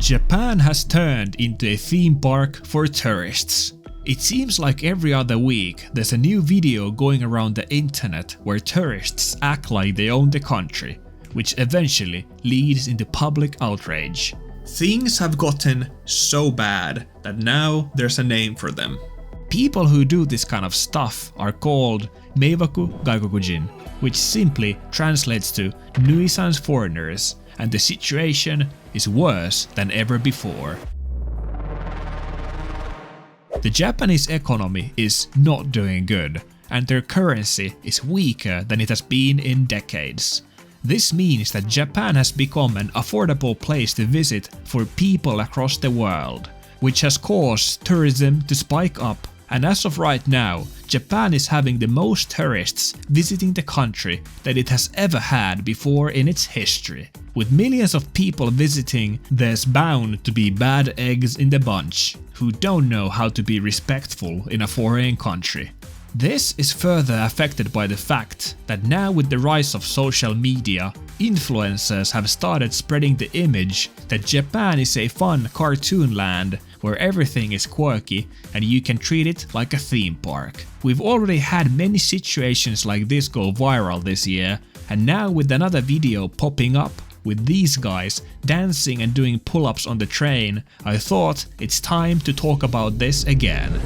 Japan has turned into a theme park for tourists. It seems like every other week there's a new video going around the internet where tourists act like they own the country, which eventually leads into public outrage. Things have gotten so bad that now there's a name for them. People who do this kind of stuff are called Meiwaku Gaikokujin, which simply translates to nuisance foreigners, and the situation is worse than ever before. The Japanese economy is not doing good, and their currency is weaker than it has been in decades. This means that Japan has become an affordable place to visit for people across the world, which has caused tourism to spike up, and as of right now, Japan is having the most tourists visiting the country that it has ever had before in its history. With millions of people visiting, there's bound to be bad eggs in the bunch, who don't know how to be respectful in a foreign country. This is further affected by the fact that now with the rise of social media, influencers have started spreading the image that Japan is a fun cartoon land where everything is quirky and you can treat it like a theme park. We've already had many situations like this go viral this year, and now with another video popping up with these guys dancing and doing pull-ups on the train, I thought it's time to talk about this again.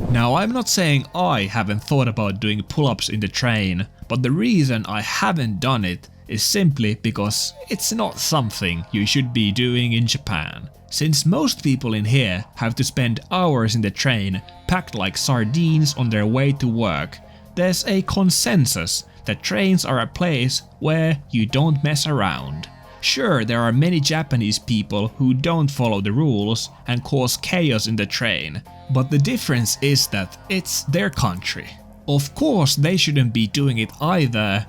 Now, I'm not saying I haven't thought about doing pull-ups in the train, but the reason I haven't done it is simply because it's not something you should be doing in Japan. Since most people in here have to spend hours in the train packed like sardines on their way to work, there's a consensus that trains are a place where you don't mess around. Sure, there are many Japanese people who don't follow the rules and cause chaos in the train, but the difference is that it's their country. Of course, they shouldn't be doing it either.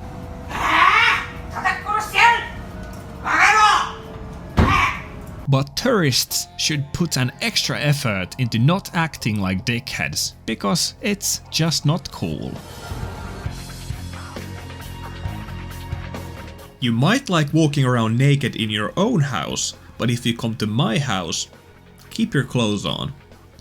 But tourists should put an extra effort into not acting like dickheads, because it's just not cool. You might like walking around naked in your own house, but if you come to my house, keep your clothes on.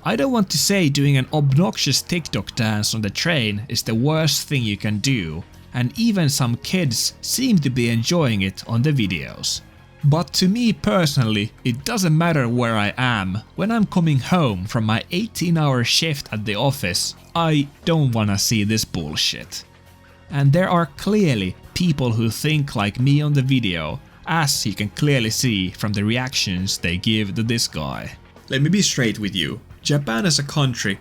I don't want to say doing an obnoxious TikTok dance on the train is the worst thing you can do, and even some kids seem to be enjoying it on the videos. But to me personally, it doesn't matter where I am. When I'm coming home from my 18-hour shift at the office, I don't wanna see this bullshit. And there are clearly people who think like me on the video, as you can clearly see from the reactions they give to this guy. Let me be straight with you. Japan as a country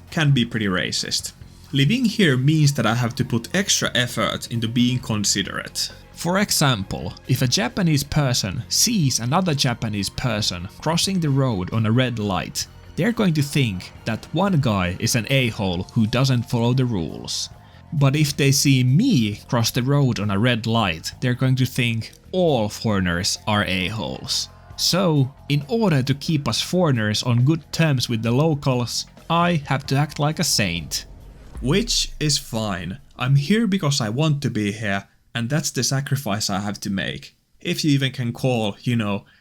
can be pretty racist. Living here means that I have to put extra effort into being considerate. For example, if a Japanese person sees another Japanese person crossing the road on a red light, they're going to think that one guy is an a-hole who doesn't follow the rules. But if they see me cross the road on a red light, they're going to think all foreigners are a-holes. So, in order to keep us foreigners on good terms with the locals, I have to act like a saint. Which is fine. I'm here because I want to be here, and that's the sacrifice I have to make. If you even can call,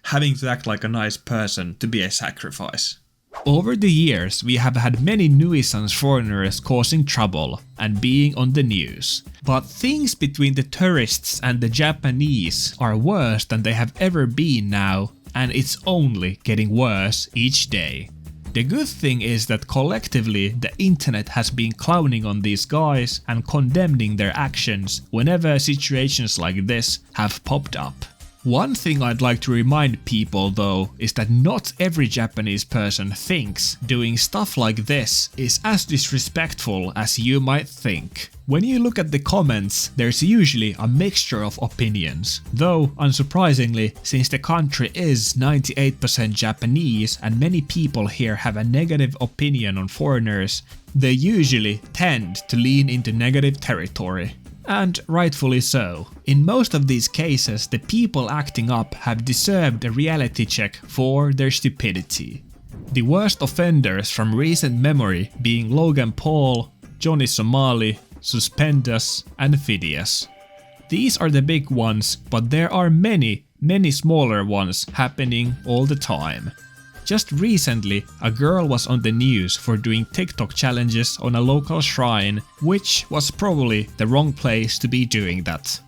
having to act like a nice person to be a sacrifice. Over the years, we have had many nuisance foreigners causing trouble and being on the news. But things between the tourists and the Japanese are worse than they have ever been now, and it's only getting worse each day. The good thing is that collectively the internet has been clowning on these guys and condemning their actions whenever situations like this have popped up. One thing I'd like to remind people though is that not every Japanese person thinks doing stuff like this is as disrespectful as you might think. When you look at the comments, there's usually a mixture of opinions, though unsurprisingly, since the country is 98% Japanese and many people here have a negative opinion on foreigners, they usually tend to lean into negative territory. And rightfully so. In most of these cases, the people acting up have deserved a reality check for their stupidity. The worst offenders from recent memory being Logan Paul, Johnny Somali, Suspendus and Phidias. These are the big ones, but there are many smaller ones happening all the time. Just recently, a girl was on the news for doing TikTok challenges on a local shrine, which was probably the wrong place to be doing that.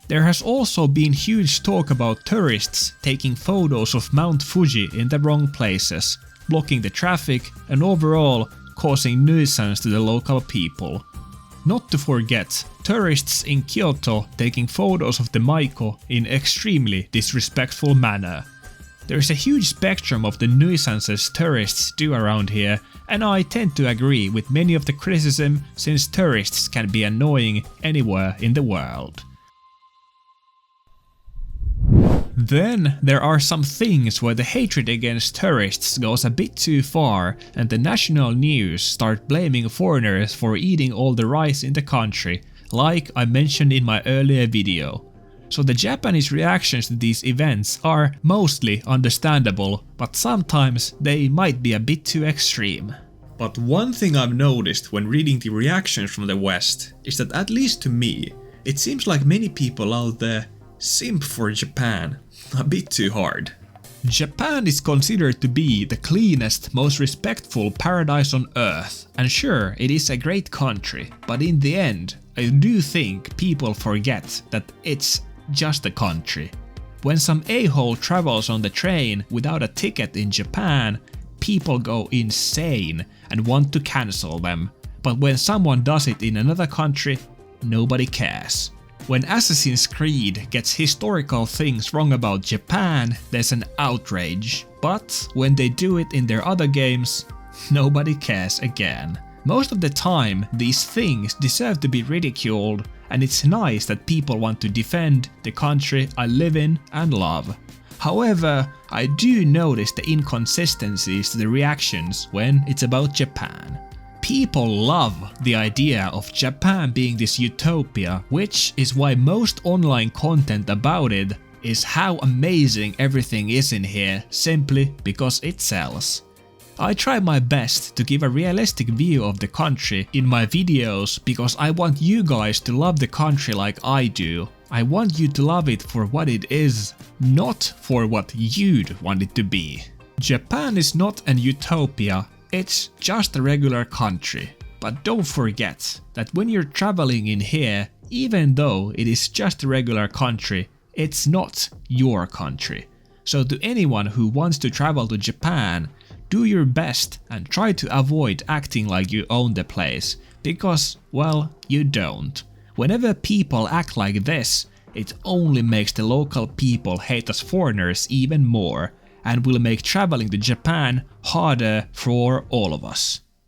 There has also been huge talk about tourists taking photos of Mount Fuji in the wrong places, blocking the traffic and overall causing nuisance to the local people. Not to forget, tourists in Kyoto taking photos of the Maiko in extremely disrespectful manner. There is a huge spectrum of the nuisances tourists do around here, and I tend to agree with many of the criticism since tourists can be annoying anywhere in the world. Then there are some things where the hatred against tourists goes a bit too far and the national news start blaming foreigners for eating all the rice in the country, like I mentioned in my earlier video. So the Japanese reactions to these events are mostly understandable, but sometimes they might be a bit too extreme. But one thing I've noticed when reading the reactions from the West is that, at least to me, it seems like many people out there simp for Japan a bit too hard. Japan is considered to be the cleanest, most respectful paradise on earth, and sure, it is a great country, but in the end, I do think people forget that it's just a country. When some a-hole travels on the train without a ticket in Japan, people go insane and want to cancel them, but when someone does it in another country, nobody cares. When Assassin's Creed gets historical things wrong about Japan, there's an outrage, but when they do it in their other games, nobody cares again. Most of the time, these things deserve to be ridiculed, and it's nice that people want to defend the country I live in and love. However, I do notice the inconsistencies to the reactions when it's about Japan. People love the idea of Japan being this utopia, which is why most online content about it is how amazing everything is in here simply because it sells. I try my best to give a realistic view of the country in my videos because I want you guys to love the country like I do. I want you to love it for what it is, not for what you'd want it to be. Japan is not an utopia. It's just a regular country, but don't forget that when you're traveling in here, even though it is just a regular country, it's not your country. So to anyone who wants to travel to Japan, do your best and try to avoid acting like you own the place, because, well, you don't. Whenever people act like this, it only makes the local people hate us foreigners even more, and will make traveling to Japan harder for all of us.